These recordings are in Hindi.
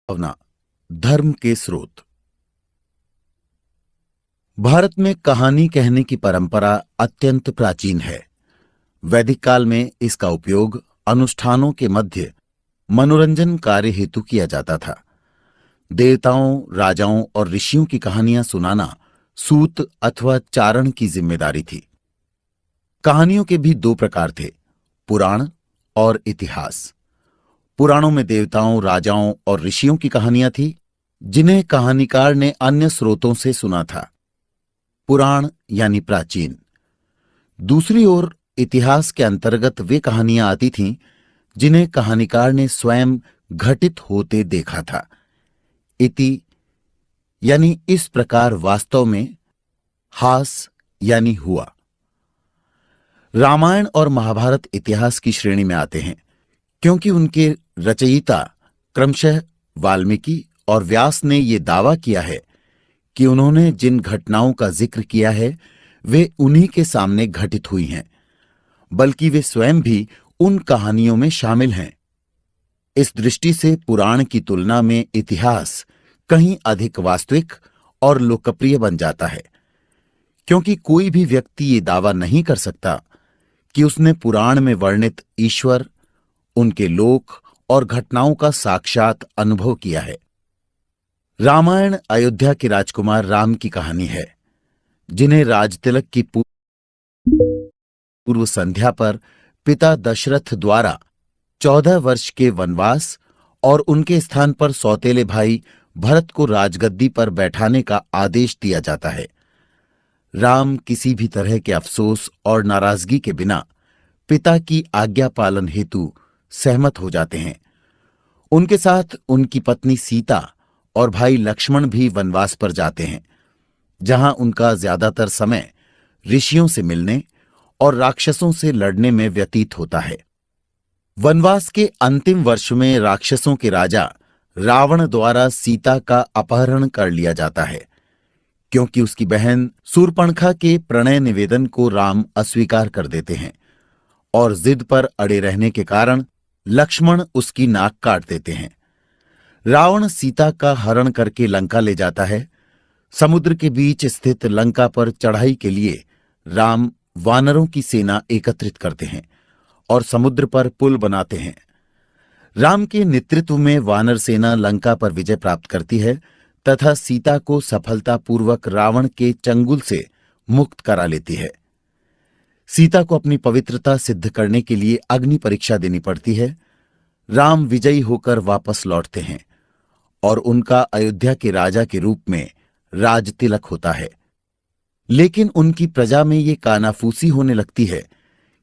भावना, धर्म के स्रोत। भारत में कहानी कहने की परंपरा अत्यंत प्राचीन है। वैदिक काल में इसका उपयोग अनुष्ठानों के मध्य मनोरंजन कार्य हेतु किया जाता था। देवताओं, राजाओं और ऋषियों की कहानियां सुनाना सूत अथवा चारण की जिम्मेदारी थी। कहानियों के भी दो प्रकार थे, पुराण और इतिहास। पुराणों में देवताओं, राजाओं और ऋषियों की कहानियां थी, जिन्हें कहानीकार ने अन्य स्रोतों से सुना था। पुराण यानी प्राचीन। दूसरी ओर इतिहास के अंतर्गत वे कहानियां आती थीं जिन्हें कहानीकार ने स्वयं घटित होते देखा था। इति यानी इस प्रकार, वास्तव में। हास यानी हुआ। रामायण और महाभारत इतिहास की श्रेणी में आते हैं, क्योंकि उनके रचयिता क्रमशः वाल्मीकि और व्यास ने यह दावा किया है कि उन्होंने जिन घटनाओं का जिक्र किया है वे उन्हीं के सामने घटित हुई हैं, बल्कि वे स्वयं भी उन कहानियों में शामिल हैं। इस दृष्टि से पुराण की तुलना में इतिहास कहीं अधिक वास्तविक और लोकप्रिय बन जाता है, क्योंकि कोई भी व्यक्ति ये दावा नहीं कर सकता कि उसने पुराण में वर्णित ईश्वर, उनके लोक और घटनाओं का साक्षात अनुभव किया है। रामायण अयोध्या के राजकुमार राम की कहानी है, जिन्हें राजतिलक की पूर्व संध्या पर पिता दशरथ द्वारा 14 वर्ष के वनवास और उनके स्थान पर सौतेले भाई भरत को राजगद्दी पर बैठाने का आदेश दिया जाता है। राम किसी भी तरह के अफसोस और नाराजगी के बिना पिता की आज्ञा पालन हेतु सहमत हो जाते हैं। उनके साथ उनकी पत्नी सीता और भाई लक्ष्मण भी वनवास पर जाते हैं, जहां उनका ज्यादातर समय ऋषियों से मिलने और राक्षसों से लड़ने में व्यतीत होता है। वनवास के अंतिम वर्ष में राक्षसों के राजा रावण द्वारा सीता का अपहरण कर लिया जाता है, क्योंकि उसकी बहन शूर्पणखा के प्रणय निवेदन को राम अस्वीकार कर देते हैं और जिद पर अड़े रहने के कारण लक्ष्मण उसकी नाक काट देते हैं। रावण सीता का हरण करके लंका ले जाता है। समुद्र के बीच स्थित लंका पर चढ़ाई के लिए राम वानरों की सेना एकत्रित करते हैं और समुद्र पर पुल बनाते हैं। राम के नेतृत्व में वानर सेना लंका पर विजय प्राप्त करती है तथा सीता को सफलतापूर्वक रावण के चंगुल से मुक्त करा लेती है। सीता को अपनी पवित्रता सिद्ध करने के लिए अग्नि परीक्षा देनी पड़ती है। राम विजयी होकर वापस लौटते हैं और उनका अयोध्या के राजा के रूप में राजतिलक होता है। लेकिन उनकी प्रजा में ये कानाफूसी होने लगती है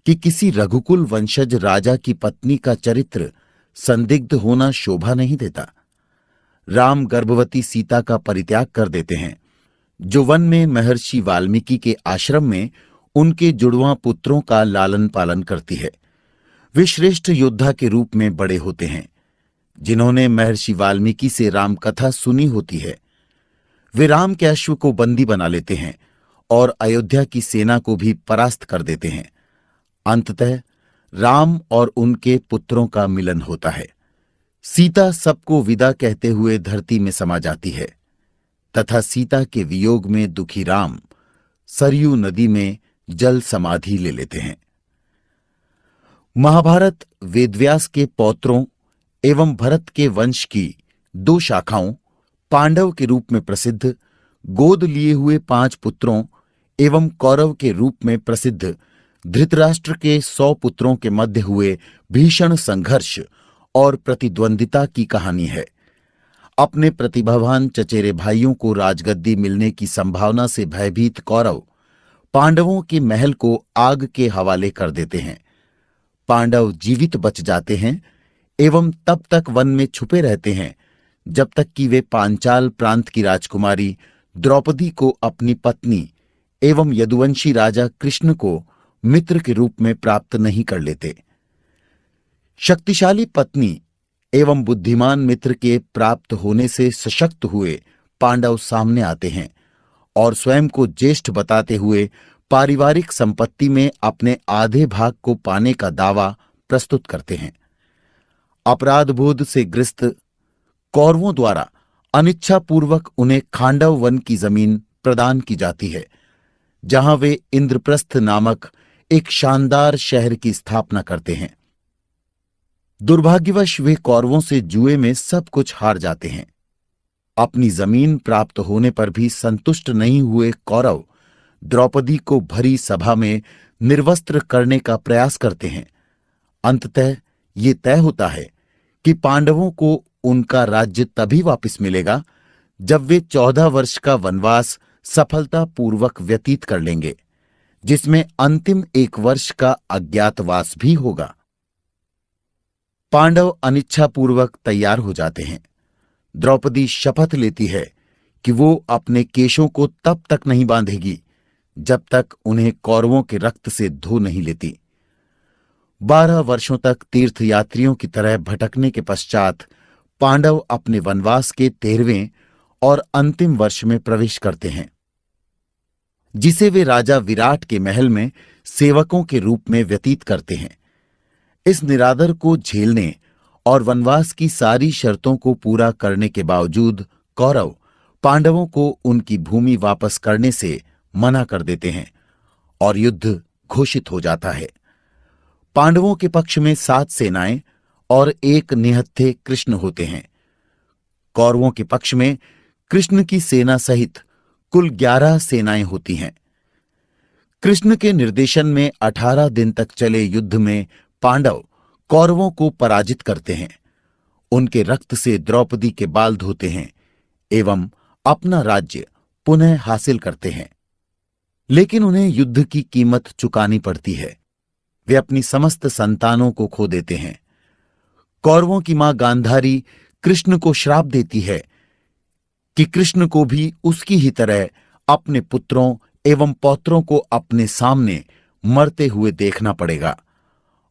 कि किसी रघुकुल वंशज राजा की पत्नी का चरित्र संदिग्ध होना शोभा नहीं देता। राम गर्भवती सीता का परित्याग कर देते हैं, जो वन में महर्षि वाल्मीकि के आश्रम में उनके जुड़वां पुत्रों का लालन पालन करती है। वे श्रेष्ठ योद्धा के रूप में बड़े होते हैं, जिन्होंने महर्षि वाल्मीकि से राम कथा सुनी होती है। वे राम के अश्व को बंदी बना लेते हैं और अयोध्या की सेना को भी परास्त कर देते हैं। अंततः राम और उनके पुत्रों का मिलन होता है। सीता सबको विदा कहते हुए धरती में समा जाती है तथा सीता के वियोग में दुखी राम सरयू नदी में जल समाधि ले लेते हैं। महाभारत वेदव्यास के पौत्रों एवं भरत के वंश की दो शाखाओं, पांडव के रूप में प्रसिद्ध गोद लिए हुए 5 पुत्रों एवं कौरव के रूप में प्रसिद्ध धृतराष्ट्र के 100 पुत्रों के मध्य हुए भीषण संघर्ष और प्रतिद्वंदिता की कहानी है। अपने प्रतिभावान चचेरे भाइयों को राजगद्दी मिलने की संभावना से भयभीत कौरव पांडवों के महल को आग के हवाले कर देते हैं। पांडव जीवित बच जाते हैं एवं तब तक वन में छुपे रहते हैं जब तक कि वे पांचाल प्रांत की राजकुमारी द्रौपदी को अपनी पत्नी एवं यदुवंशी राजा कृष्ण को मित्र के रूप में प्राप्त नहीं कर लेते। शक्तिशाली पत्नी एवं बुद्धिमान मित्र के प्राप्त होने से सशक्त हुए पांडव सामने आते हैं और स्वयं को ज्येष्ठ बताते हुए पारिवारिक संपत्ति में अपने आधे भाग को पाने का दावा प्रस्तुत करते हैं। अपराध बोध से ग्रस्त कौरवों द्वारा अनिच्छापूर्वक उन्हें खांडव वन की जमीन प्रदान की जाती है, जहां वे इंद्रप्रस्थ नामक एक शानदार शहर की स्थापना करते हैं। दुर्भाग्यवश वे कौरवों से जुए में सब कुछ हार जाते हैं। अपनी जमीन प्राप्त होने पर भी संतुष्ट नहीं हुए कौरव द्रौपदी को भरी सभा में निर्वस्त्र करने का प्रयास करते हैं। अंततः ये तय होता है कि पांडवों को उनका राज्य तभी वापस मिलेगा जब वे 14 वर्ष का वनवास सफलतापूर्वक व्यतीत कर लेंगे, जिसमें अंतिम 1 वर्ष का अज्ञातवास भी होगा। पांडव अनिच्छापूर्वक तैयार हो जाते हैं। द्रौपदी शपथ लेती है कि वो अपने केशों को तब तक नहीं बांधेगी जब तक उन्हें कौरवों के रक्त से धो नहीं लेती। 12 वर्षों तक तीर्थयात्रियों की तरह भटकने के पश्चात पांडव अपने वनवास के 13वें और अंतिम वर्ष में प्रवेश करते हैं, जिसे वे राजा विराट के महल में सेवकों के रूप में व्यतीत करते हैं। इस निरादर को झेलने और वनवास की सारी शर्तों को पूरा करने के बावजूद कौरव पांडवों को उनकी भूमि वापस करने से मना कर देते हैं और युद्ध घोषित हो जाता है। पांडवों के पक्ष में 7 सेनाएं और 1 निहत्थे कृष्ण होते हैं। कौरवों के पक्ष में कृष्ण की सेना सहित कुल 11 सेनाएं होती हैं। कृष्ण के निर्देशन में 18 दिन तक चले युद्ध में पांडव कौरवों को पराजित करते हैं, उनके रक्त से द्रौपदी के बाल धोते हैं एवं अपना राज्य पुनः हासिल करते हैं। लेकिन उन्हें युद्ध की कीमत चुकानी पड़ती है। वे अपनी समस्त संतानों को खो देते हैं। कौरवों की मां गांधारी कृष्ण को श्राप देती है कि कृष्ण को भी उसकी ही तरह अपने पुत्रों एवं पौत्रों को अपने सामने मरते हुए देखना पड़ेगा,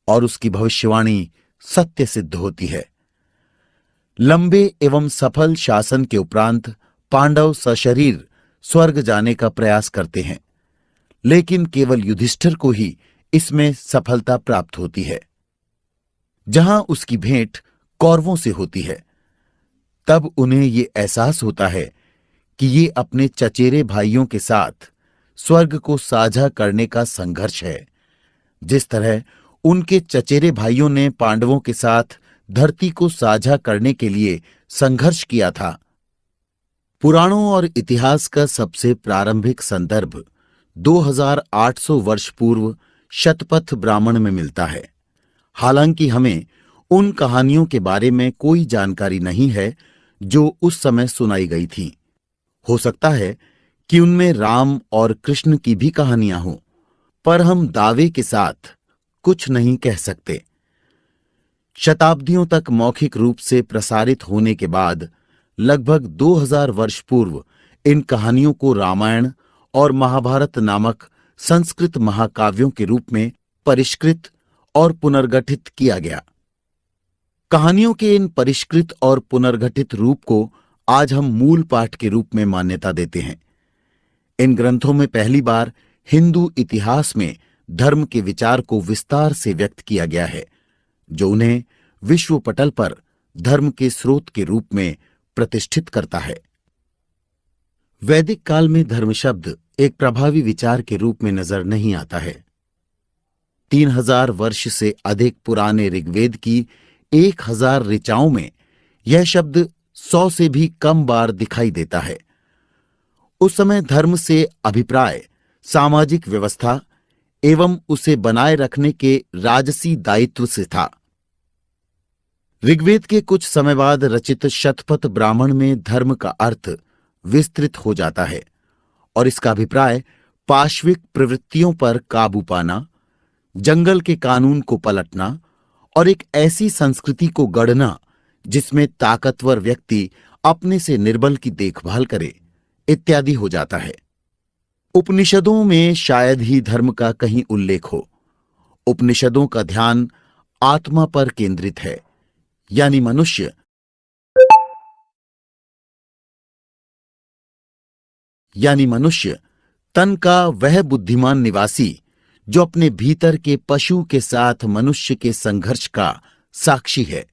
और उसकी भविष्यवाणी सत्य सिद्ध होती है। लंबे एवं सफल शासन के उपरांत पांडव सशरीर स्वर्ग जाने का प्रयास करते हैं, लेकिन केवल युधिष्ठिर को ही इसमें सफलता प्राप्त होती है। जहां उसकी भेंट कौरवों से होती है, तब उन्हें ये एहसास होता है कि ये अपने चचेरे भाइयों के साथ स्वर्ग को साझा करने का संघर्ष है, जिस तरह उनके चचेरे भाइयों ने पांडवों के साथ धरती को साझा करने के लिए संघर्ष किया था। पुराणों और इतिहास का सबसे प्रारंभिक संदर्भ 2800 वर्ष पूर्व शतपथ ब्राह्मण में मिलता है। हालांकि हमें उन कहानियों के बारे में कोई जानकारी नहीं है जो उस समय सुनाई गई थीं। हो सकता है कि उनमें राम और कृष्ण की भी कहानियां हों, पर हम दावे के साथ कुछ नहीं कह सकते। शताब्दियों तक मौखिक रूप से प्रसारित होने के बाद लगभग 2000 वर्ष पूर्व इन कहानियों को रामायण और महाभारत नामक संस्कृत महाकाव्यों के रूप में परिष्कृत और पुनर्गठित किया गया। कहानियों के इन परिष्कृत और पुनर्गठित रूप को आज हम मूल पाठ के रूप में मान्यता देते हैं। इन ग्रंथों में पहली बार हिंदू इतिहास में धर्म के विचार को विस्तार से व्यक्त किया गया है, जो उन्हें विश्व पटल पर धर्म के स्रोत के रूप में प्रतिष्ठित करता है। वैदिक काल में धर्म शब्द एक प्रभावी विचार के रूप में नजर नहीं आता है। 3000 वर्ष से अधिक पुराने ऋग्वेद की 1000 ऋचाओं में यह शब्द 100 से भी कम बार दिखाई देता है। उस समय धर्म से अभिप्राय सामाजिक व्यवस्था एवं उसे बनाए रखने के राजसी दायित्व से था। ऋग्वेद के कुछ समय बाद रचित शतपथ ब्राह्मण में धर्म का अर्थ विस्तृत हो जाता है और इसका अभिप्राय पाश्विक प्रवृत्तियों पर काबू पाना, जंगल के कानून को पलटना और एक ऐसी संस्कृति को गढ़ना जिसमें ताकतवर व्यक्ति अपने से निर्बल की देखभाल करे इत्यादि हो जाता है। उपनिषदों में शायद ही धर्म का कहीं उल्लेख हो। उपनिषदों का ध्यान आत्मा पर केंद्रित है, यानी मनुष्य तन का वह बुद्धिमान निवासी जो अपने भीतर के पशु के साथ मनुष्य के संघर्ष का साक्षी है।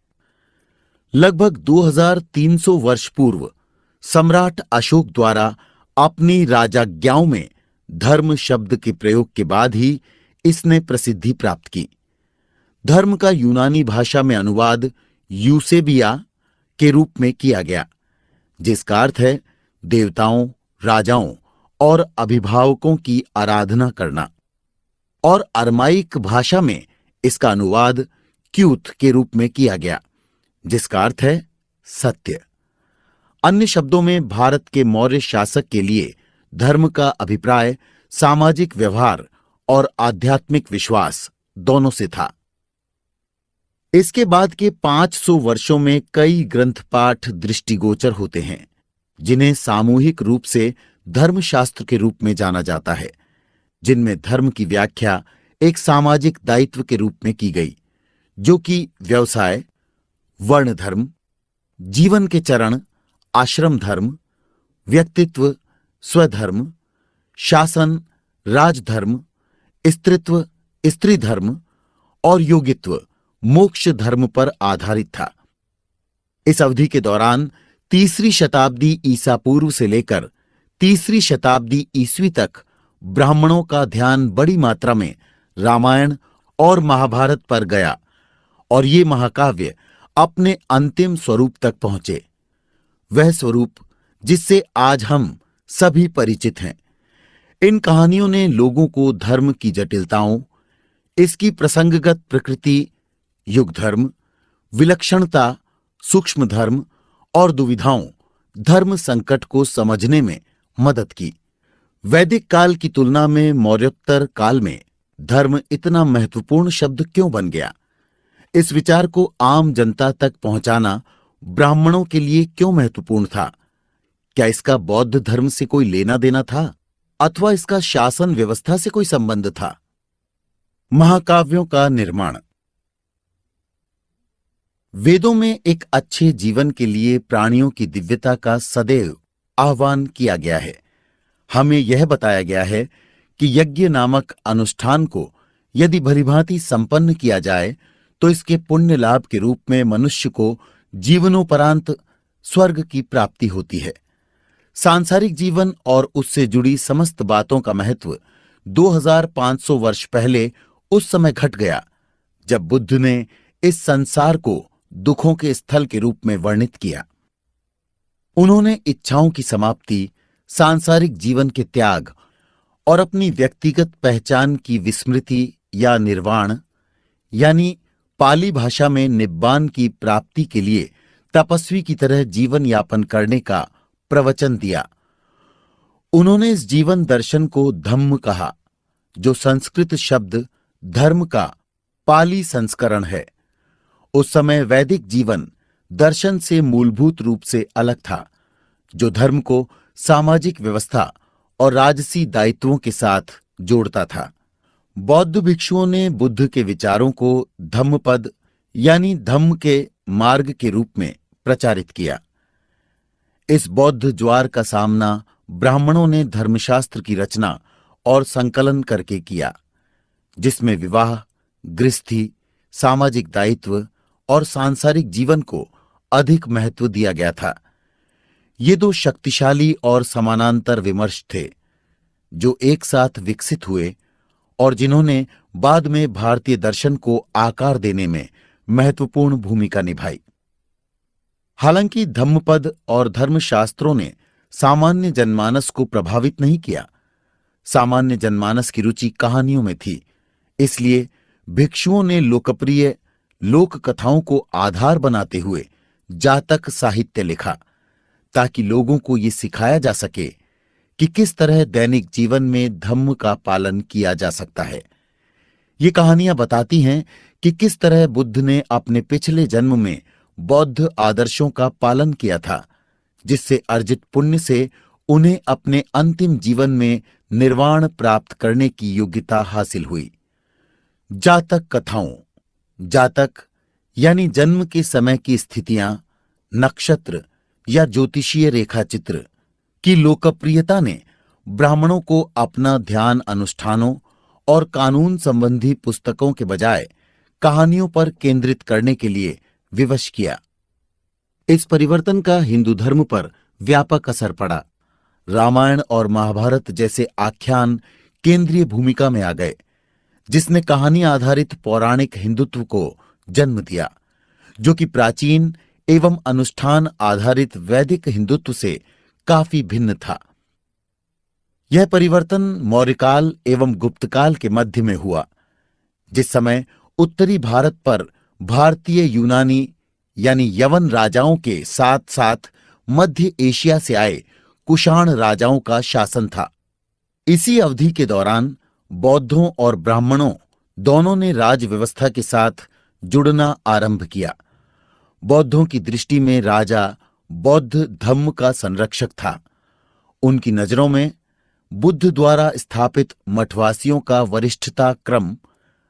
लगभग 2300 वर्ष पूर्व सम्राट अशोक द्वारा अपनी राजाज्ञाओं में धर्म शब्द के प्रयोग के बाद ही इसने प्रसिद्धि प्राप्त की। धर्म का यूनानी भाषा में अनुवाद यूसेबिया के रूप में किया गया, जिसका अर्थ है देवताओं, राजाओं और अभिभावकों की आराधना करना, और अरमाइक भाषा में इसका अनुवाद क्यूथ के रूप में किया गया, जिसका अर्थ है सत्य। अन्य शब्दों में भारत के मौर्य शासक के लिए धर्म का अभिप्राय सामाजिक व्यवहार और आध्यात्मिक विश्वास दोनों से था। इसके बाद के 500 वर्षों में कई ग्रंथ पाठ दृष्टिगोचर होते हैं, जिन्हें सामूहिक रूप से धर्मशास्त्र के रूप में जाना जाता है, जिनमें धर्म की व्याख्या एक सामाजिक दायित्व के रूप में की गई, जो कि व्यवसाय, वर्ण धर्म, जीवन के चरण, आश्रम धर्म, व्यक्तित्व, स्वधर्म, शासन, राजधर्म, स्त्रीत्व, स्त्री धर्म और योगित्व, मोक्ष धर्म पर आधारित था। इस अवधि के दौरान 3री शताब्दी ईसा पूर्व से लेकर 3री शताब्दी ईस्वी तक ब्राह्मणों का ध्यान बड़ी मात्रा में रामायण और महाभारत पर गया और ये महाकाव्य अपने अंतिम स्वरूप तक पहुंचे, वह स्वरूप जिससे आज हम सभी परिचित हैं। इन कहानियों ने लोगों को धर्म की जटिलताओं, इसकी प्रसंगगत प्रकृति, युग धर्म, विलक्षणता, सूक्ष्म धर्म और दुविधाओं, धर्म संकट को समझने में मदद की। वैदिक काल की तुलना में मौर्योत्तर काल में धर्म इतना महत्वपूर्ण शब्द क्यों बन गया? इस विचार को आम जनता तक पहुंचाना ब्राह्मणों के लिए क्यों महत्वपूर्ण था? क्या इसका बौद्ध धर्म से कोई लेना देना था अथवा इसका शासन व्यवस्था से कोई संबंध था? महाकाव्यों का निर्माण। वेदों में एक अच्छे जीवन के लिए प्राणियों की दिव्यता का सदैव आह्वान किया गया है। हमें यह बताया गया है कि यज्ञ नामक अनुष्ठान को यदि भलीभांति संपन्न किया जाए तो इसके पुण्य लाभ के रूप में मनुष्य को जीवनोपरांत स्वर्ग की प्राप्ति होती है। सांसारिक जीवन और उससे जुड़ी समस्त बातों का महत्व 2500 वर्ष पहले उस समय घट गया जब बुद्ध ने इस संसार को दुखों के स्थल के रूप में वर्णित किया। उन्होंने इच्छाओं की समाप्ति, सांसारिक जीवन के त्याग और अपनी व्यक्तिगत पहचान की विस्मृति या निर्वाण यानी पाली भाषा में निब्बान की प्राप्ति के लिए तपस्वी की तरह जीवन यापन करने का प्रवचन दिया। उन्होंने इस जीवन दर्शन को धम्म कहा, जो संस्कृत शब्द धर्म का पाली संस्करण है। उस समय वैदिक जीवन दर्शन से मूलभूत रूप से अलग था, जो धर्म को सामाजिक व्यवस्था और राजसी दायित्वों के साथ जोड़ता था। बौद्ध भिक्षुओं ने बुद्ध के विचारों को धम्मपद यानी धम्म के मार्ग के रूप में प्रचारित किया। इस बौद्ध ज्वार का सामना ब्राह्मणों ने धर्मशास्त्र की रचना और संकलन करके किया, जिसमें विवाह, गृहस्थी, सामाजिक दायित्व और सांसारिक जीवन को अधिक महत्व दिया गया था। ये दो शक्तिशाली और समानांतर विमर्श थे, जो एक साथ विकसित हुए और जिन्होंने बाद में भारतीय दर्शन को आकार देने में महत्वपूर्ण भूमिका निभाई। हालांकि धम्मपद और धर्मशास्त्रों ने सामान्य जनमानस को प्रभावित नहीं किया। सामान्य जनमानस की रुचि कहानियों में थी, इसलिए भिक्षुओं ने लोकप्रिय लोक कथाओं को आधार बनाते हुए जातक साहित्य लिखा, ताकि लोगों को ये सिखाया जा सके कि किस तरह दैनिक जीवन में धम्म का पालन किया जा सकता है। ये कहानियां बताती हैं कि किस तरह बुद्ध ने अपने पिछले जन्म में बौद्ध आदर्शों का पालन किया था, जिससे अर्जित पुण्य से उन्हें अपने अंतिम जीवन में निर्वाण प्राप्त करने की योग्यता हासिल हुई। जातक कथाओं। जातक यानी जन्म के समय की स्थितियां, नक्षत्र या ज्योतिषीय रेखाचित्र की लोकप्रियता ने ब्राह्मणों को अपना ध्यान अनुष्ठानों और कानून संबंधी पुस्तकों के बजाय कहानियों पर केंद्रित करने के लिए विवश किया। इस परिवर्तन का हिंदू धर्म पर व्यापक असर पड़ा। रामायण और महाभारत जैसे आख्यान केंद्रीय भूमिका में आ गए, जिसने कहानी आधारित पौराणिक हिंदुत्व को जन्म दिया, जो कि प्राचीन एवं अनुष्ठान आधारित वैदिक हिंदुत्व से काफी भिन्न था। यह परिवर्तन मौर्यकाल एवं गुप्तकाल के मध्य में हुआ, जिस समय उत्तरी भारत पर भारतीय यूनानी यानी यवन राजाओं के साथ साथ मध्य एशिया से आए कुषाण राजाओं का शासन था। इसी अवधि के दौरान बौद्धों और ब्राह्मणों दोनों ने राज व्यवस्था के साथ जुड़ना आरंभ किया। बौद्धों की दृष्टि में राजा बौद्ध धम्म का संरक्षक था। उनकी नजरों में बुद्ध द्वारा स्थापित मठवासियों का वरिष्ठता क्रम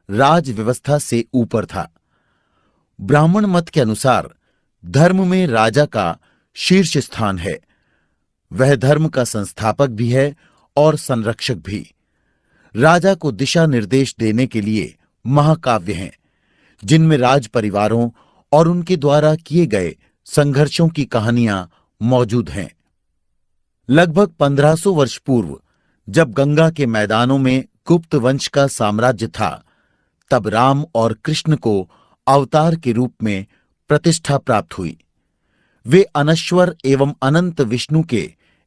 राज व्यवस्था से ऊपर था। ब्राह्मण मत के अनुसार धर्म में राजा का शीर्ष स्थान है। वह धर्म का संस्थापक भी है और संरक्षक भी। राजा को दिशा निर्देश देने के लिए महाकाव्य हैं, जिनमें राज परिवारों और उनके द्वारा किए गए संघर्षों की कहानियां मौजूद हैं। लगभग 1500 वर्ष पूर्व, जब गंगा के मैदानों में गुप्त वंश का साम्राज्य था, तब राम और कृष्ण को अवतार के रूप में प्रतिष्ठा प्राप्त हुई। वे अनश्वर एवं अनंत विष्णु के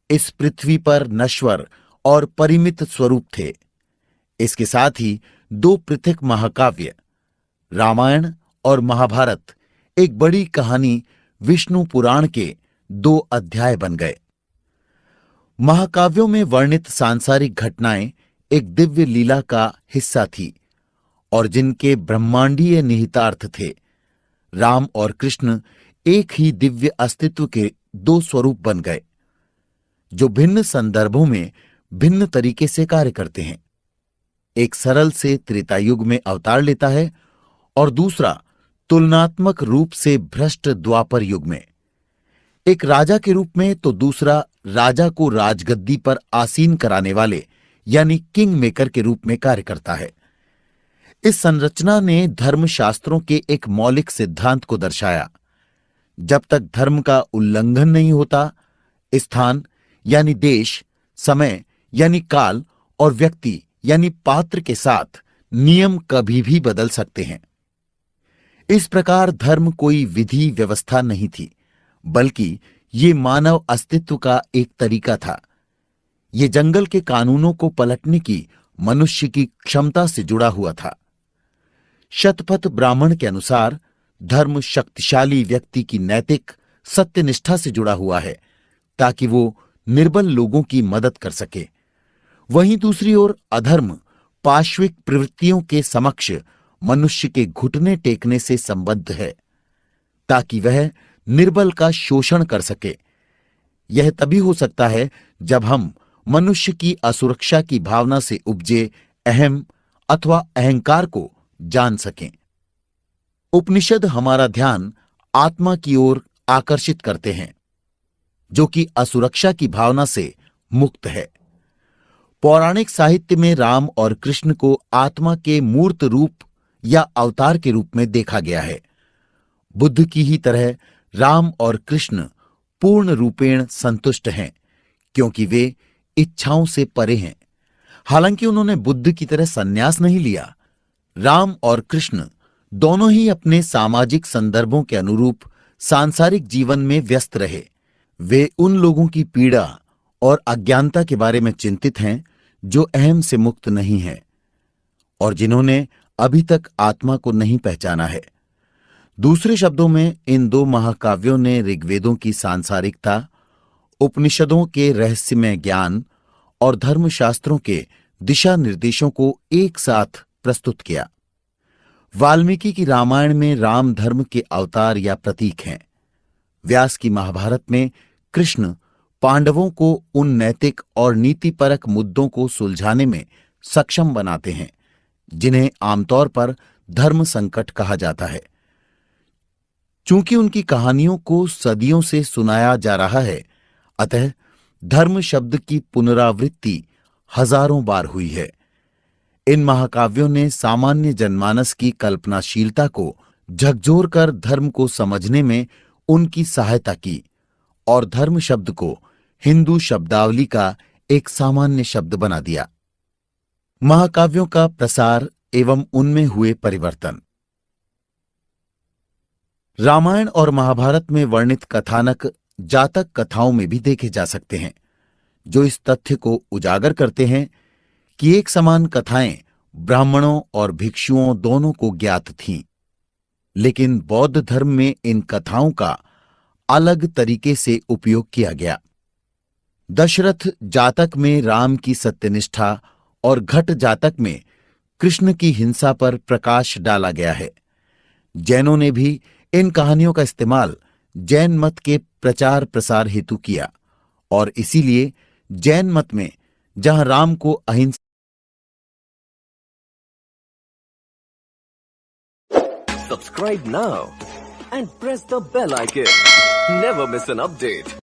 इस पृथ्वी पर नश्वर और परिमित स्वरूप थे। इसके साथ ही दो पृथक महाकाव्य रामायण और महाभारत एक बड़ी कहानी विष्णु पुराण के 2 अध्याय बन गए। महाकाव्यों में वर्णित सांसारिक घटनाएं एक दिव्य लीला का हिस्सा थी और जिनके ब्रह्मांडीय निहितार्थ थे। राम और कृष्ण एक ही दिव्य अस्तित्व के 2 स्वरूप बन गए, जो भिन्न संदर्भों में भिन्न तरीके से कार्य करते हैं। एक सरल से त्रेता युग में अवतार लेता है और दूसरा तुलनात्मक रूप से भ्रष्ट द्वापर युग में। एक राजा के रूप में तो दूसरा राजा को राजगद्दी पर आसीन कराने वाले यानी किंग मेकर के रूप में कार्य करता है। इस संरचना ने धर्मशास्त्रों के एक मौलिक सिद्धांत को दर्शाया। जब तक धर्म का उल्लंघन नहीं होता, स्थान यानी देश, समय यानी काल और व्यक्ति यानी पात्र के साथ नियम कभी भी बदल सकते हैं। इस प्रकार धर्म कोई विधि व्यवस्था नहीं थी, बल्कि ये मानव अस्तित्व का एक तरीका था। ये जंगल के कानूनों को पलटने की मनुष्य की क्षमता से जुड़ा हुआ था। शतपथ ब्राह्मण के अनुसार धर्म शक्तिशाली व्यक्ति की नैतिक सत्यनिष्ठा से जुड़ा हुआ है, ताकि वो निर्बल लोगों की मदद कर सके। वहीं दूसरी ओर अधर्म पाश्विक प्रवृत्तियों के समक्ष मनुष्य के घुटने टेकने से संबद्ध है, ताकि वह निर्बल का शोषण कर सके। यह तभी हो सकता है जब हम मनुष्य की असुरक्षा की भावना से उपजे अहम अथवा अहंकार को जान सकें। उपनिषद हमारा ध्यान आत्मा की ओर आकर्षित करते हैं, जो कि असुरक्षा की भावना से मुक्त है। पौराणिक साहित्य में राम और कृष्ण को आत्मा के मूर्त रूप या अवतार के रूप में देखा गया है। बुद्ध की ही तरह राम और कृष्ण पूर्ण रूपेण संतुष्ट हैं, क्योंकि वे इच्छाओं से परे हैं। हालांकि उन्होंने बुद्ध की तरह संन्यास नहीं लिया। राम और कृष्ण दोनों ही अपने सामाजिक संदर्भों के अनुरूप सांसारिक जीवन में व्यस्त रहे। वे उन लोगों की पीड़ा और अज्ञानता के बारे में चिंतित हैं जो अहम से मुक्त नहीं हैं और जिन्होंने अभी तक आत्मा को नहीं पहचाना है। दूसरे शब्दों में इन 2 महाकाव्यों ने ऋग्वेदों की सांसारिकता, उपनिषदों के रहस्यमय ज्ञान और धर्मशास्त्रों के दिशा निर्देशों को एक साथ प्रस्तुत किया। वाल्मीकि की रामायण में राम धर्म के अवतार या प्रतीक हैं। व्यास की महाभारत में कृष्ण पांडवों को उन नैतिक और नीतिपरक मुद्दों को सुलझाने में सक्षम बनाते हैं जिन्हें आमतौर पर धर्म संकट कहा जाता है। चूंकि उनकी कहानियों को सदियों से सुनाया जा रहा है, अतः धर्म शब्द की पुनरावृत्ति हजारों बार हुई है। इन महाकाव्यों ने सामान्य जनमानस की कल्पनाशीलता को झकझोर कर धर्म को समझने में उनकी सहायता की और धर्म शब्द को हिंदू शब्दावली का एक सामान्य शब्द बना दिया। महाकाव्यों का प्रसार एवं उनमें हुए परिवर्तन। रामायण और महाभारत में वर्णित कथानक जातक कथाओं में भी देखे जा सकते हैं, जो इस तथ्य को उजागर करते हैं कि एक समान कथाएं ब्राह्मणों और भिक्षुओं दोनों को ज्ञात थीं, लेकिन बौद्ध धर्म में इन कथाओं का अलग तरीके से उपयोग किया गया। दशरथ जातक में राम की सत्यनिष्ठा और घट जातक में कृष्ण की हिंसा पर प्रकाश डाला गया है। जैनों ने भी इन कहानियों का इस्तेमाल जैन मत के प्रचार प्रसार हेतु किया और इसीलिए जैन मत में जहां राम को अहिंसा Subscribe now and press the bell icon. Never miss an update.